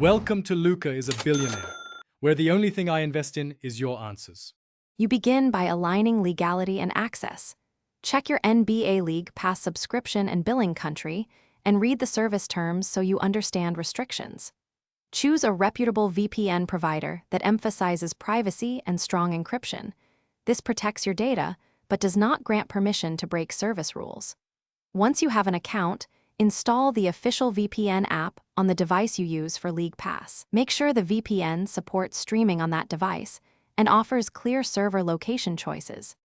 Welcome to Luca is a Billionaire, where the only thing I invest in is your answers. You begin by aligning legality and access. Check your NBA League Pass subscription and billing country, and read the service terms so you understand restrictions. Choose a reputable VPN provider that emphasizes privacy and strong encryption. This protects your data, but does not grant permission to break service rules. Once you have an account, install the official VPN app on the device you use for League Pass. Make sure the VPN supports streaming on that device and offers clear server location choices.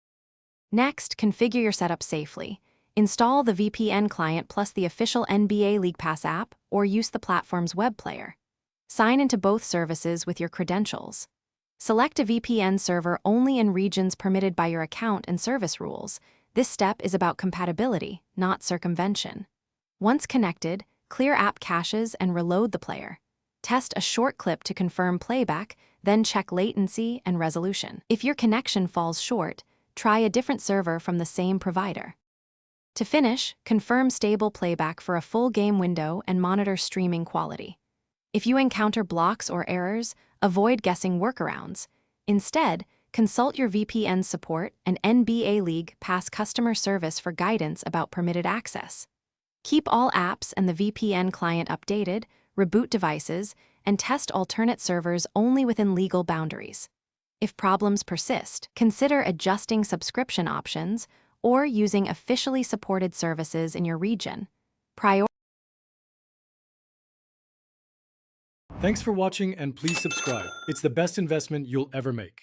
Next, configure your setup safely. Install the VPN client plus the official NBA League Pass app or use the platform's web player. Sign into both services with your credentials. Select a VPN server only in regions permitted by your account and service rules. This step is about compatibility, not circumvention. Once connected, clear app caches and reload the player. Test a short clip to confirm playback, then check latency and resolution. If your connection falls short, try a different server from the same provider. To finish, confirm stable playback for a full game window and monitor streaming quality. If you encounter blocks or errors, avoid guessing workarounds. Instead, consult your VPN support and NBA League Pass customer service for guidance about permitted access. Keep all apps and the VPN client updated, reboot devices, and test alternate servers only within legal boundaries. If problems persist, consider adjusting subscription options or using officially supported services in your region. Thanks for watching and please subscribe. It's the best investment you'll ever make.